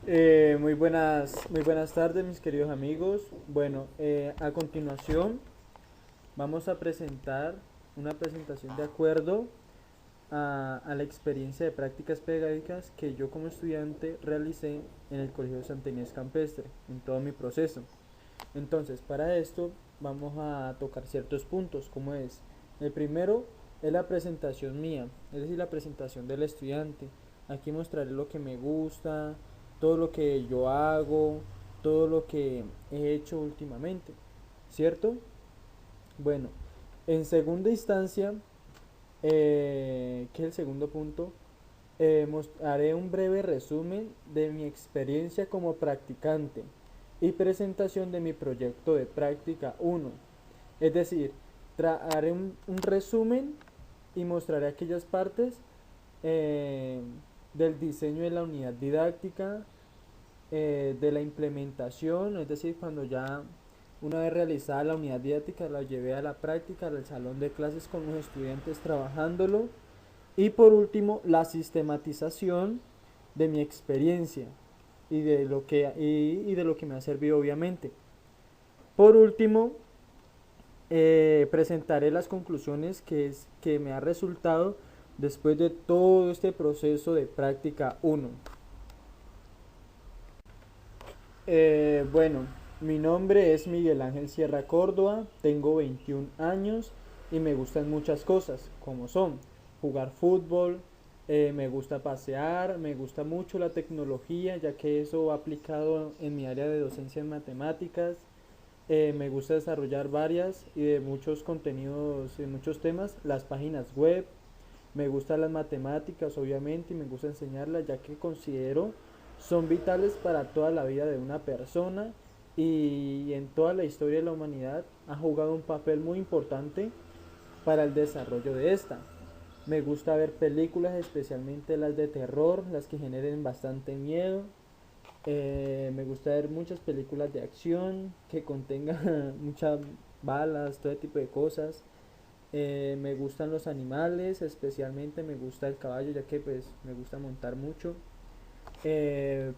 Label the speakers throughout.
Speaker 1: Muy buenas tardes, mis queridos amigos. Bueno, a continuación vamos a presentar una presentación de acuerdo a la experiencia de prácticas pedagógicas que yo como estudiante realicé en el Colegio Santa Inés Campestre, en todo mi proceso. Entonces, para esto vamos a tocar ciertos puntos, como es, el primero es la presentación mía, es decir, la presentación del estudiante. Aquí mostraré lo que me gusta, todo lo que yo hago, todo lo que he hecho últimamente, ¿cierto? Bueno, en segunda instancia, que es el segundo punto, haré un breve resumen de mi experiencia como practicante y presentación de mi proyecto de práctica 1. Es decir, haré un resumen y mostraré aquellas partes eh, del diseño de la unidad didáctica, de la implementación, es decir, cuando ya una vez realizada la unidad didáctica la llevé a la práctica, al salón de clases con los estudiantes trabajándolo. Y por último, la sistematización de mi experiencia y de lo que me ha servido obviamente. Por último, presentaré las conclusiones que me ha resultado después de todo este proceso de práctica 1. Bueno, mi nombre es Miguel Ángel Sierra Córdoba, tengo 21 años y me gustan muchas cosas, como son jugar fútbol, me gusta pasear, me gusta mucho la tecnología, ya que eso va aplicado en mi área de docencia en matemáticas. Me gusta desarrollar varias y de muchos contenidos, de muchos temas, las páginas web. Me gustan las matemáticas, obviamente, y me gusta enseñarlas, ya que considero son vitales para toda la vida de una persona y en toda la historia de la humanidad ha jugado un papel muy importante para el desarrollo de esta. Me gusta ver películas, especialmente las de terror, las que generen bastante miedo. Me gusta ver muchas películas de acción que contengan muchas balas, todo tipo de cosas. Me gustan los animales, especialmente me gusta el caballo, ya que pues me gusta montar mucho.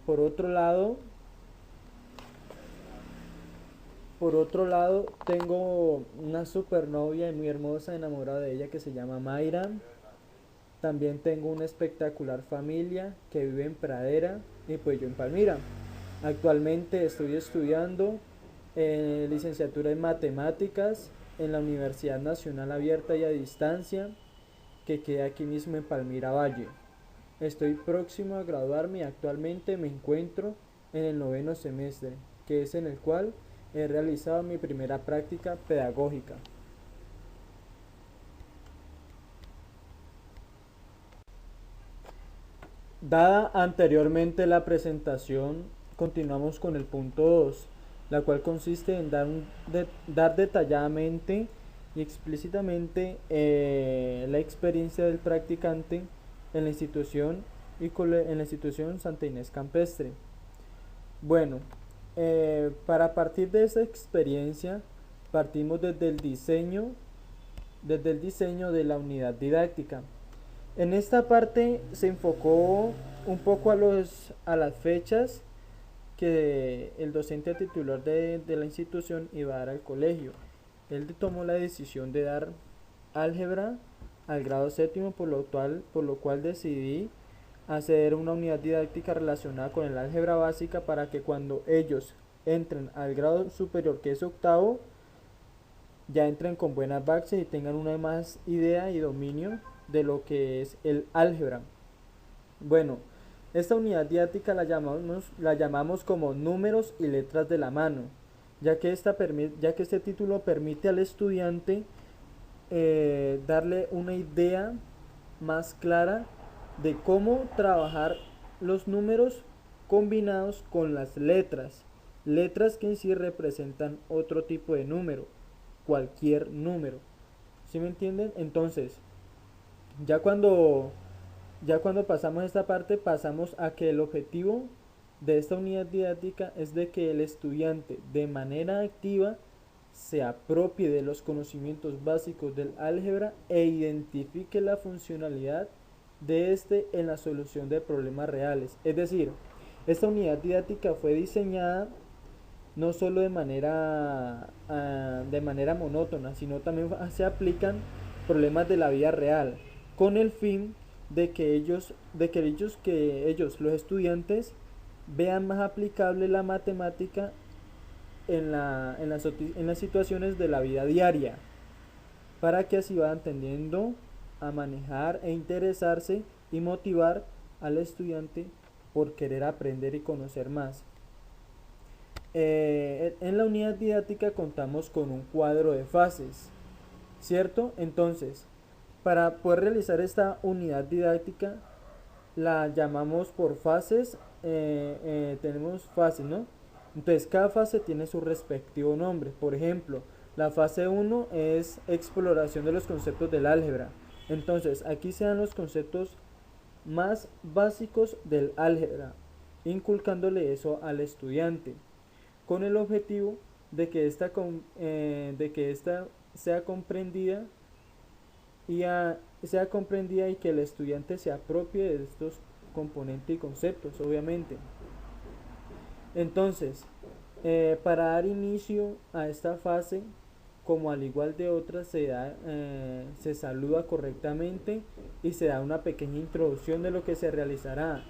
Speaker 1: Por otro lado, tengo una super novia y muy hermosa, enamorada de ella, que se llama Mayra. También tengo una espectacular familia que vive en Pradera y pues yo en Palmira. Actualmente estoy estudiando licenciatura en matemáticas en la Universidad Nacional Abierta y a Distancia, que queda aquí mismo en Palmira Valle. Estoy próximo a graduarme y actualmente me encuentro en el noveno semestre, que es en el cual he realizado mi primera práctica pedagógica. Dada anteriormente la presentación, continuamos con el punto 2, la cual consiste en dar detalladamente y explícitamente la experiencia del practicante en la institución en la institución Santa Inés Campestre. Bueno, para partir de esa experiencia, partimos desde el diseño de la unidad didáctica. En esta parte se enfocó un poco a las fechas que el docente titular de la institución iba a dar al colegio. Él tomó la decisión de dar álgebra al grado séptimo, por lo cual decidí hacer una unidad didáctica relacionada con el álgebra básica para que cuando ellos entren al grado superior, que es octavo, ya entren con buenas bases y tengan una más idea y dominio de lo que es el álgebra. Bueno, esta unidad didáctica la llamamos como números y letras de la mano, ya que este título permite al estudiante darle una idea más clara de cómo trabajar los números combinados con las letras que en sí representan otro tipo de número, cualquier número. ¿Sí me entienden? Entonces, ya cuando ya cuando pasamos esta parte, pasamos a que el objetivo de esta unidad didáctica es de que el estudiante de manera activa se apropie de los conocimientos básicos del álgebra e identifique la funcionalidad de este en la solución de problemas reales. Es decir, Esta unidad didáctica fue diseñada no solo de manera monótona, sino también se aplican problemas de la vida real, con el fin de que ellos, los estudiantes, vean más aplicable la matemática en las situaciones de la vida diaria, para que así vayan tendiendo a manejar e interesarse y motivar al estudiante por querer aprender y conocer más. En la unidad didáctica contamos con un cuadro de fases, ¿cierto? Entonces, para poder realizar esta unidad didáctica, la llamamos por fases. Tenemos fases, ¿no? Entonces, cada fase tiene su respectivo nombre. Por ejemplo, la fase 1 es exploración de los conceptos del álgebra. Entonces, aquí se dan los conceptos más básicos del álgebra, inculcándole eso al estudiante, con el objetivo de que esta sea comprendida y que el estudiante se apropie de estos componentes y conceptos, obviamente. Entonces, para dar inicio a esta fase, como al igual de otras, se saluda correctamente y se da una pequeña introducción de lo que se realizará.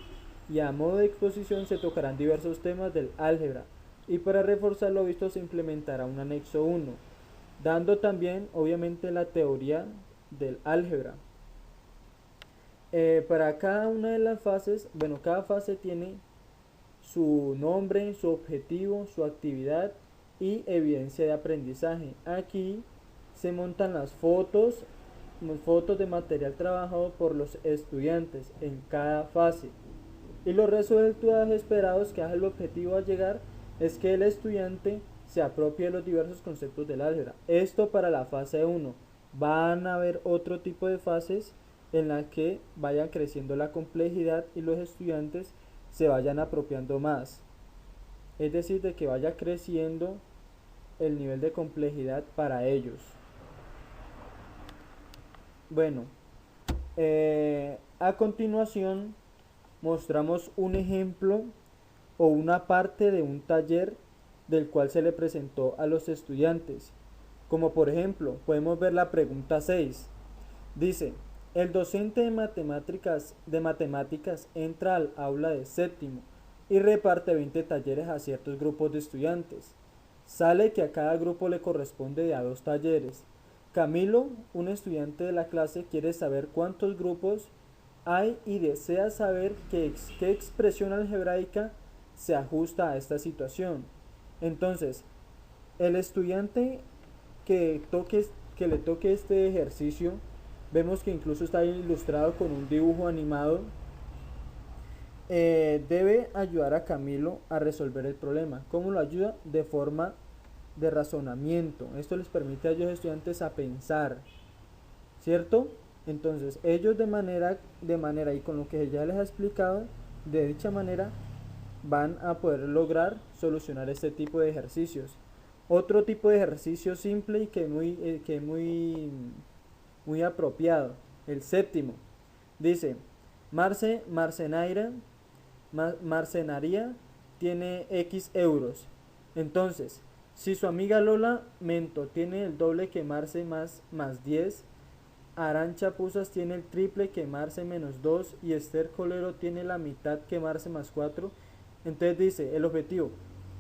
Speaker 1: Y a modo de exposición se tocarán diversos temas del álgebra. Y para reforzar lo visto se implementará un anexo 1, dando también, obviamente, la teoría del álgebra. Para cada una de las fases, bueno, cada fase tiene su nombre, su objetivo, su actividad y evidencia de aprendizaje. Aquí se montan las fotos de material trabajado por los estudiantes en cada fase. Y los resultados esperados, que es el objetivo a llegar, es que el estudiante se apropie de los diversos conceptos del álgebra. Esto para la fase 1. Van a haber otro tipo de fases en las que vayan creciendo la complejidad y los estudiantes se vayan apropiando más. Es decir, de que vaya creciendo el nivel de complejidad para ellos. Bueno, a continuación mostramos un ejemplo o una parte de un taller del cual se le presentó a los estudiantes. Como por ejemplo, podemos ver la pregunta 6. Dice, el docente de matemáticas entra al aula de séptimo y reparte 20 talleres a ciertos grupos de estudiantes. Sale que a cada grupo le corresponde de a 2 talleres. Camilo, un estudiante de la clase, quiere saber cuántos grupos hay y desea saber qué expresión algebraica se ajusta a esta situación. Entonces, el estudiante que le toque este ejercicio, vemos que incluso está ilustrado con un dibujo animado, debe ayudar a Camilo a resolver el problema. ¿Cómo lo ayuda? De forma de razonamiento. Esto les permite a los estudiantes a pensar, ¿cierto? Entonces ellos de manera y con lo que ya les ha explicado, de dicha manera van a poder lograr solucionar este tipo de ejercicios. Otro tipo de ejercicio simple y muy apropiado, el séptimo. Dice, marcenaría tiene X euros. Entonces, si su amiga Lola Mento tiene el doble que Marce más 10, Arancha Pusas tiene el triple que Marce menos 2 y Esther Colero tiene la mitad que Marce más 4. Entonces dice, el objetivo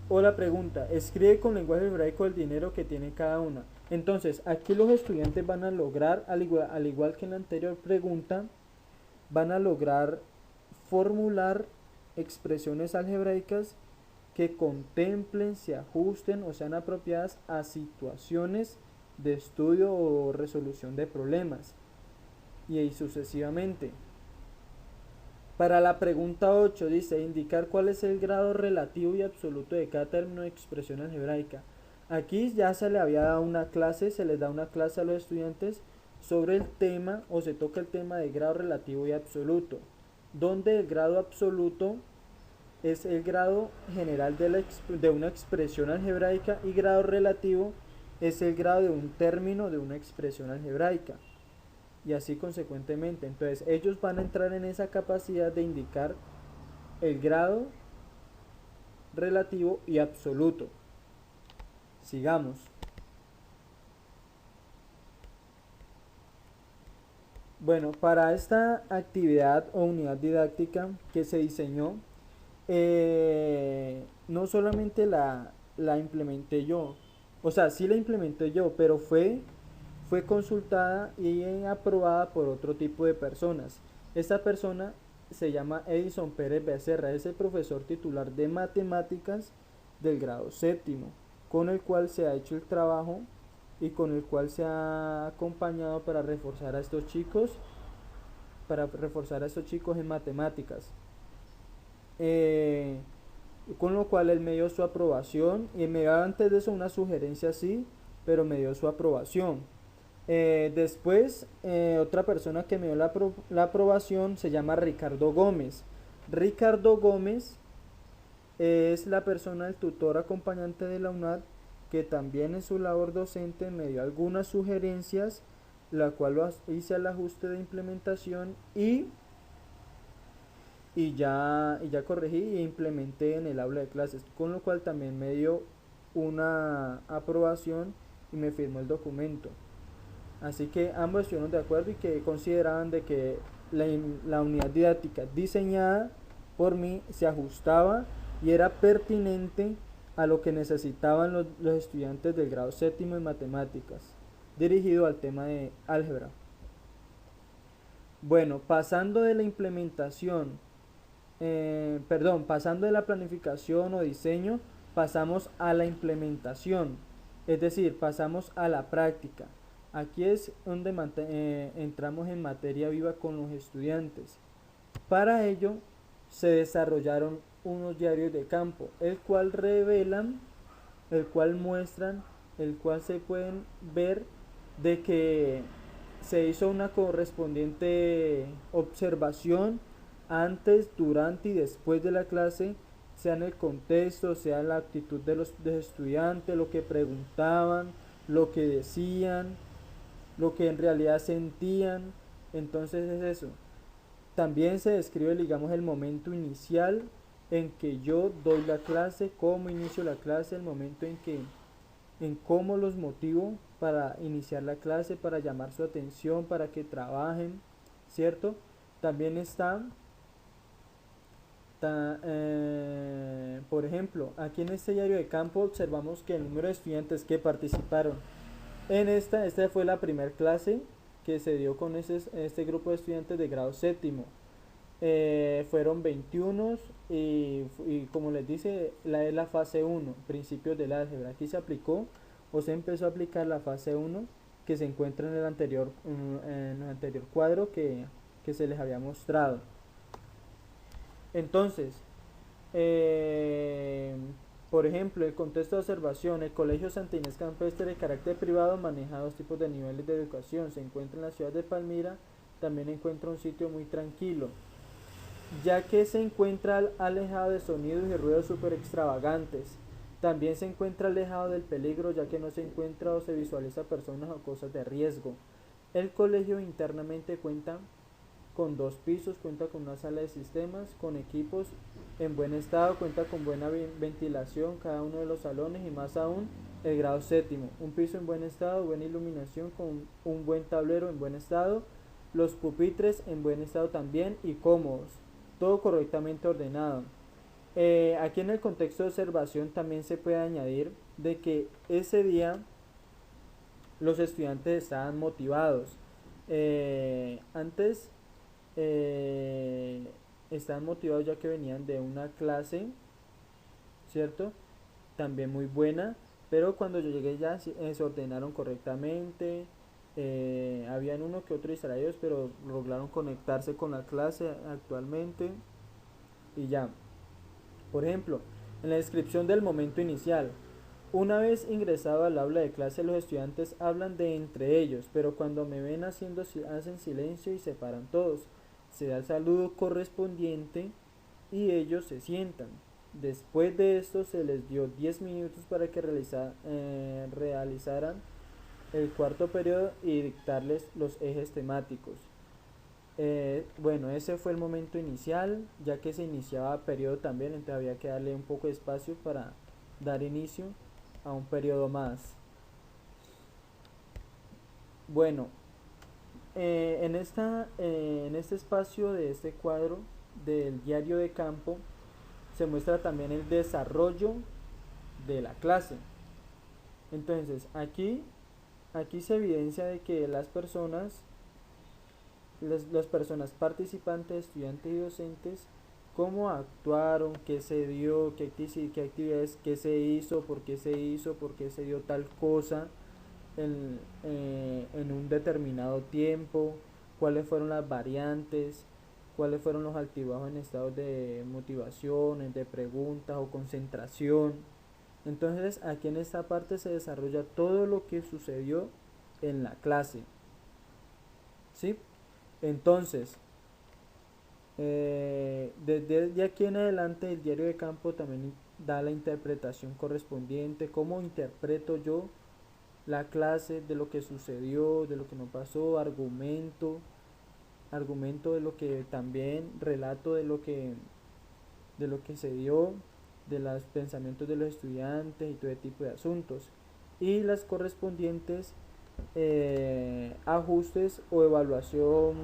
Speaker 1: o la pregunta, escribe con lenguaje hebraico el dinero que tiene cada una. Entonces, aquí los estudiantes van a lograr, al igual que en la anterior pregunta, van a lograr formular expresiones algebraicas que contemplen, se ajusten o sean apropiadas a situaciones de estudio o resolución de problemas, y ahí sucesivamente. Para la pregunta 8 dice, indicar cuál es el grado relativo y absoluto de cada término de expresión algebraica. Aquí ya se le había dado una clase, se les da una clase a los estudiantes sobre el tema, o se toca el tema de grado relativo y absoluto, donde el grado absoluto es el grado general de una expresión algebraica y grado relativo es el grado de un término de una expresión algebraica, y así consecuentemente. Entonces ellos van a entrar en esa capacidad de indicar el grado relativo y absoluto. Sigamos. Bueno, para esta actividad o unidad didáctica que se diseñó, no solamente la implementé yo, o sea, sí la implementé yo, pero fue consultada y aprobada por otro tipo de personas. Esta persona se llama Edison Pérez Becerra, es el profesor titular de matemáticas del grado séptimo, con el cual se ha hecho el trabajo y con el cual se ha acompañado para reforzar a estos chicos en matemáticas. Con lo cual él me dio su aprobación y me dio antes de eso una sugerencia así, pero me dio su aprobación. Después, otra persona que me dio la aprobación se llama Ricardo Gómez. Ricardo Gómez es la persona, el tutor acompañante de la UNAD, que también en su labor docente me dio algunas sugerencias, la cual hice el ajuste de implementación y ya corregí e implementé en el aula de clases, con lo cual también me dio una aprobación y me firmó el documento. Así que ambos estuvieron de acuerdo y que consideraban de que la unidad didáctica diseñada por mí se ajustaba y era pertinente a lo que necesitaban los estudiantes del grado séptimo en matemáticas, dirigido al tema de álgebra. Bueno, pasando de la implementación, pasando de la planificación o diseño, pasamos a la implementación, es decir, pasamos a la práctica. Aquí es donde entramos en materia viva con los estudiantes. Para ello se desarrollaron unos diarios de campo, el cual revelan, el cual muestran, el cual se pueden ver de que se hizo una correspondiente observación antes, durante y después de la clase, sea en el contexto, sea en la actitud de los estudiantes, lo que preguntaban, lo que decían, lo que en realidad sentían. Entonces es eso. También se describe, digamos, el momento inicial en que yo doy la clase, cómo inicio la clase, el momento en cómo los motivo para iniciar la clase, para llamar su atención, para que trabajen, ¿cierto? También está, por ejemplo, aquí en este diario de campo observamos que el número de estudiantes que participaron en esta fue la primera clase que se dio con este grupo de estudiantes de grado séptimo. Fueron 21 y como les dice, es la fase 1, principios del álgebra. Aquí se aplicó o se empezó a aplicar la fase 1 que se encuentra en el anterior cuadro que se les había mostrado. Entonces, por ejemplo, el contexto de observación, el Colegio Santa Inés Campestre de carácter privado maneja dos tipos de niveles de educación. Se encuentra en la ciudad de Palmira, también encuentra un sitio muy tranquilo, ya que se encuentra alejado de sonidos y ruidos súper extravagantes. También se encuentra alejado del peligro, ya que no se encuentra o se visualiza personas o cosas de riesgo. El colegio internamente cuenta con 2 pisos, cuenta con una sala de sistemas, con equipos en buen estado, cuenta con buena ventilación cada uno de los salones y más aún el grado séptimo, un piso en buen estado, buena iluminación con un buen tablero en buen estado, los pupitres en buen estado también y cómodos, todo correctamente ordenado. Aquí en el contexto de observación también se puede añadir de que ese día los estudiantes estaban motivados. Antes estaban motivados ya que venían de una clase, ¿cierto? También muy buena, pero cuando yo llegué ya se ordenaron correctamente. Habían uno que otro distraídos, pero lograron conectarse con la clase actualmente y ya. Por ejemplo, en la descripción del momento inicial, una vez ingresado al aula de clase, los estudiantes hablan de entre ellos, pero cuando me ven hacen silencio y se paran todos. Se da el saludo correspondiente y ellos se sientan. Después de esto se les dio 10 minutos para que realizaran el cuarto periodo y dictarles los ejes temáticos. Bueno, ese fue el momento inicial, ya que se iniciaba periodo también, entonces había que darle un poco de espacio para dar inicio a un periodo más. Bueno, en este espacio de este cuadro del diario de campo se muestra también el desarrollo de la clase. Entonces, aquí se evidencia de que las personas participantes, estudiantes y docentes, cómo actuaron, qué se dio, qué actividades, qué se hizo, por qué se dio tal cosa en un determinado tiempo, cuáles fueron las variantes, cuáles fueron los altibajos en estados de motivación, de preguntas o concentración. Entonces aquí en esta parte se desarrolla todo lo que sucedió en la clase. ¿Sí? Entonces, desde aquí en adelante el diario de campo también da la interpretación correspondiente, cómo interpreto yo la clase, de lo que sucedió, de lo que no pasó, argumento de lo que también, relato de lo que se dio, de los pensamientos de los estudiantes y todo tipo de asuntos, y las correspondientes ajustes o evaluación,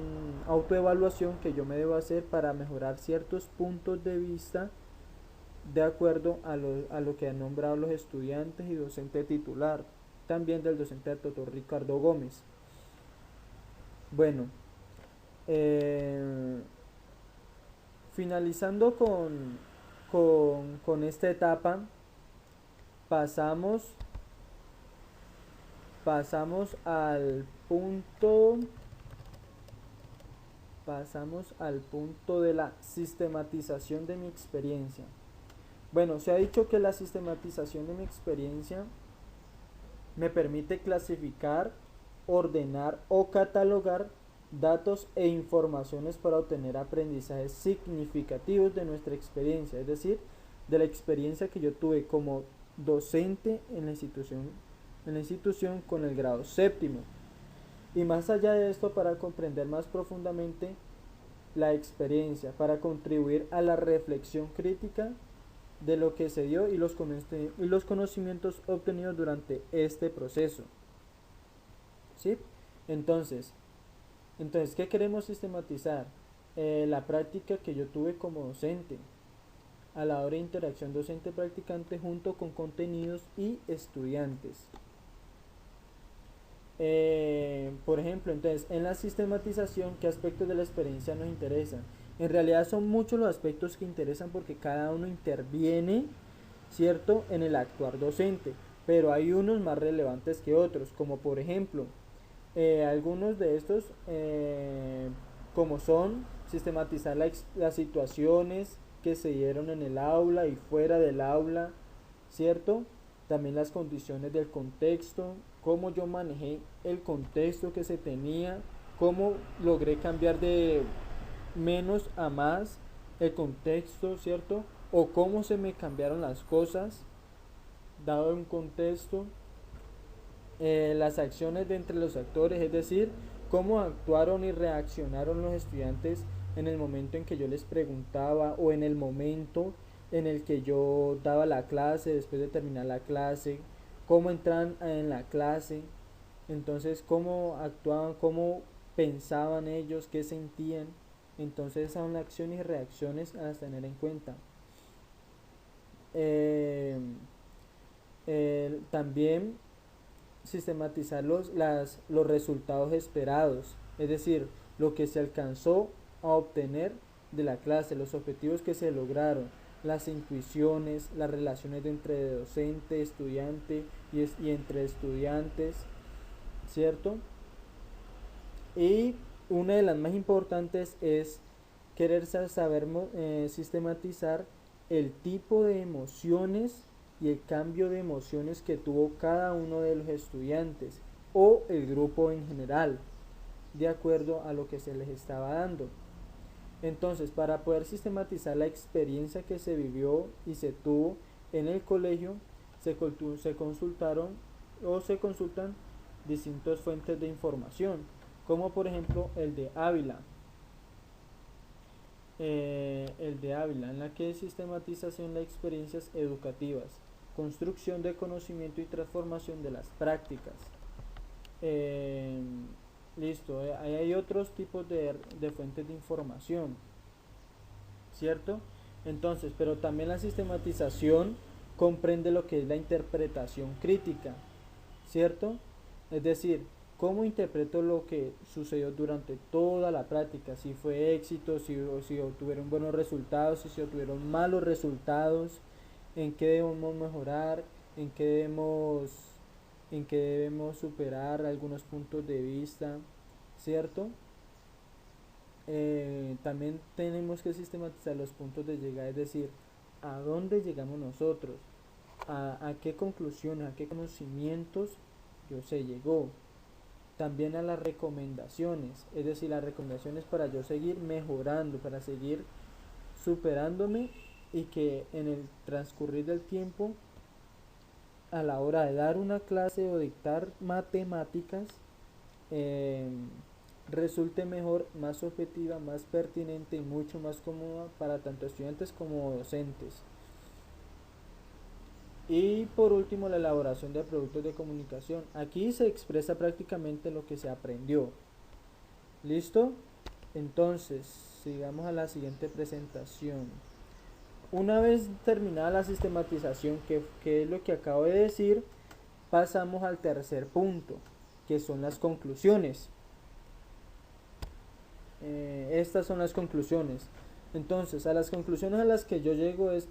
Speaker 1: autoevaluación que yo me debo hacer para mejorar ciertos puntos de vista de acuerdo a lo que han nombrado los estudiantes y docente titular, también del docente doctor Ricardo Gómez. Bueno, eh, finalizando con esta etapa, pasamos, pasamos al punto pasamos al punto de la sistematización de mi experiencia. Bueno, se ha dicho que la sistematización de mi experiencia me permite clasificar, ordenar o catalogar datos e informaciones para obtener aprendizajes significativos de nuestra experiencia, es decir, de la experiencia que yo tuve como docente en la institución con el grado séptimo. Y más allá de esto, para comprender más profundamente la experiencia, para contribuir a la reflexión crítica de lo que se dio y los conocimientos obtenidos durante este proceso. ¿Sí? Entonces, ¿qué queremos sistematizar? La práctica que yo tuve como docente a la hora de interacción docente-practicante junto con contenidos y estudiantes. Por ejemplo, entonces, en la sistematización, ¿qué aspectos de la experiencia nos interesan? En realidad son muchos los aspectos que interesan porque cada uno interviene, ¿cierto?, en el actuar docente, pero hay unos más relevantes que otros, como por ejemplo, algunos de estos, como son sistematizar las situaciones que se dieron en el aula y fuera del aula, ¿cierto? También las condiciones del contexto, cómo yo manejé el contexto que se tenía, cómo logré cambiar de menos a más el contexto, ¿cierto? O cómo se me cambiaron las cosas dado un contexto, las acciones de entre los actores, es decir, cómo actuaron y reaccionaron los estudiantes en el momento en que yo les preguntaba o en el momento en el que yo daba la clase, después de terminar la clase, cómo entran en la clase, entonces cómo actuaban, cómo pensaban ellos, qué sentían. Entonces son acciones y reacciones a tener en cuenta. También sistematizar los resultados esperados, es decir, lo que se alcanzó a obtener de la clase, los objetivos que se lograron, las intuiciones, las relaciones entre docente, estudiante y entre estudiantes, ¿cierto? Y una de las más importantes es querer saber sistematizar el tipo de emociones y el cambio de emociones que tuvo cada uno de los estudiantes o el grupo en general, de acuerdo a lo que se les estaba dando. Entonces, para poder sistematizar la experiencia que se vivió y se tuvo en el colegio, se consultaron o se consultan distintas fuentes de información, como por ejemplo el de Ávila, el de Ávila, en la que sistematización de experiencias educativas, construcción de conocimiento y transformación de las prácticas. Eh, Listo, ahí hay otros tipos de fuentes de información, ¿cierto? Entonces, pero también la sistematización comprende lo que es la interpretación crítica, ¿cierto? Es decir, cómo interpreto lo que sucedió durante toda la práctica, si fue éxito, si obtuvieron buenos resultados, si se obtuvieron malos resultados, en qué debemos mejorar, en qué debemos, en qué debemos superar algunos puntos de vista, ¿cierto? También tenemos que sistematizar los puntos de llegada, es decir, a dónde llegamos nosotros, a qué conclusiones, a qué conocimientos yo se llegó. También a las recomendaciones, es decir, las recomendaciones para yo seguir mejorando, para seguir superándome y que en el transcurrir del tiempo, a la hora de dar una clase o dictar matemáticas, eh, resulte mejor, más objetiva, más pertinente y mucho más cómoda para tanto estudiantes como docentes. Y por último, la elaboración de productos de comunicación. Aquí se expresa prácticamente lo que se aprendió. ¿Listo? Entonces, sigamos a la siguiente presentación. Una vez terminada la sistematización, que es lo que acabo de decir, pasamos al tercer punto, que son las conclusiones. Estas son las conclusiones. Entonces, a las conclusiones a las que yo llego es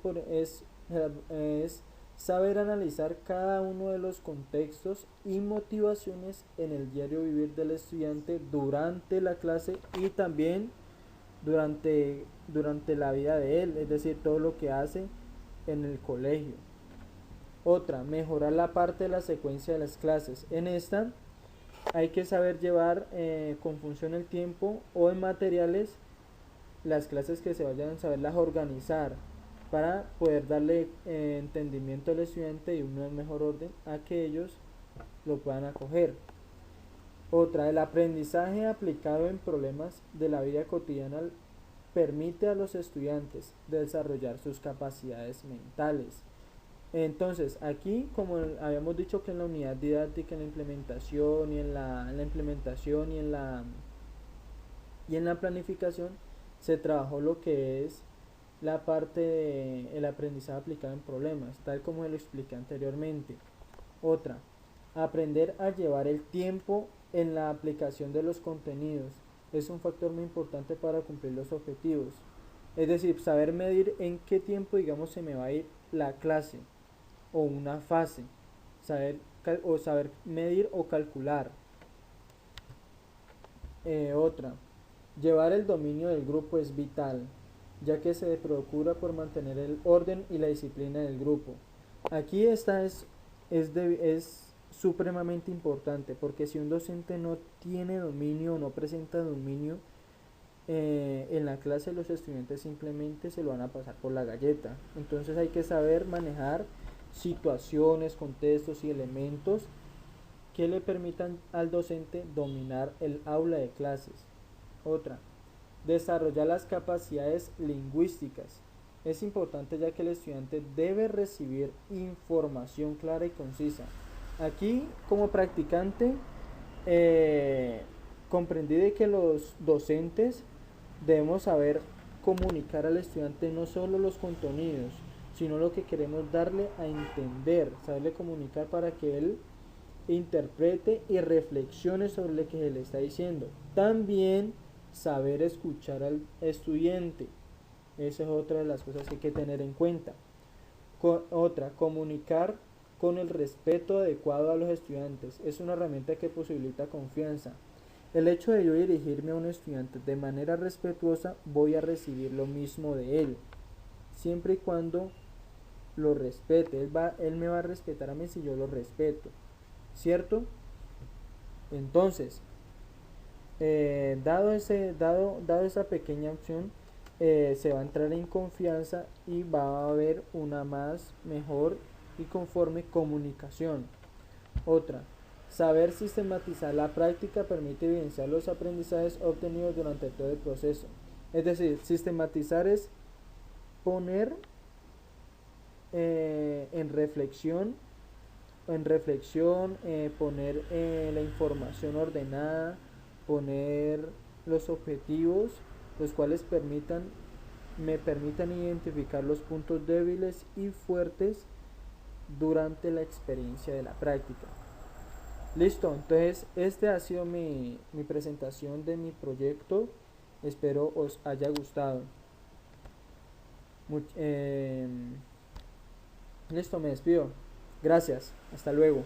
Speaker 1: saber analizar cada uno de los contextos y motivaciones en el diario vivir del estudiante durante la clase y también durante la vida de él, es decir, todo lo que hace en el colegio. Otra, mejorar la parte de la secuencia de las clases. En esta hay que saber llevar con función el tiempo o en materiales las clases que se vayan a saberlas organizar para poder darle entendimiento al estudiante y un mejor orden a que ellos lo puedan acoger. Otra, el aprendizaje aplicado en problemas de la vida cotidiana permite a los estudiantes desarrollar sus capacidades mentales. Entonces, aquí, como habíamos dicho que en la unidad didáctica, en la implementación y en la implementación y en la planificación, se trabajó lo que es la parte del aprendizaje aplicado en problemas, tal como se lo expliqué anteriormente. Otra, aprender a llevar el tiempo en la aplicación de los contenidos es un factor muy importante para cumplir los objetivos. Es decir, saber medir en qué tiempo, digamos, se me va a ir la clase o una fase, saber medir o calcular. Otra, llevar el dominio del grupo es vital, ya que se procura por mantener el orden y la disciplina del grupo. Aquí esta es supremamente importante, porque si un docente no tiene dominio o no presenta dominio en la clase, los estudiantes simplemente se lo van a pasar por la galleta. Entonces hay que saber manejar situaciones, contextos y elementos que le permitan al docente dominar el aula de clases. Otra, desarrollar las capacidades lingüísticas. Es importante ya que el estudiante debe recibir información clara y concisa. Aquí, como practicante, comprendí de que los docentes debemos saber comunicar al estudiante no solo los contenidos, sino lo que queremos darle a entender, saberle comunicar para que él interprete y reflexione sobre lo que se le está diciendo. También saber escuchar al estudiante. Esa es otra de las cosas que hay que tener en cuenta. Otra, comunicar con el respeto adecuado a los estudiantes. Es una herramienta que posibilita confianza. El hecho de yo dirigirme a un estudiante de manera respetuosa, voy a recibir lo mismo de él, siempre y cuando lo respete. Él me va a respetar a mí si yo lo respeto, ¿cierto? Entonces, dado esa pequeña opción, se va a entrar en confianza y va a haber una más mejor y conforme comunicación. Otra, saber sistematizar la práctica permite evidenciar los aprendizajes obtenidos durante todo el proceso. Es decir, sistematizar es poner en reflexión, poner la información ordenada, poner los objetivos, los cuales me permitan identificar los puntos débiles y fuertes durante la experiencia de la práctica. Listo, entonces este ha sido mi presentación de mi proyecto. Espero os haya gustado. Listo, me despido. Gracias, hasta luego.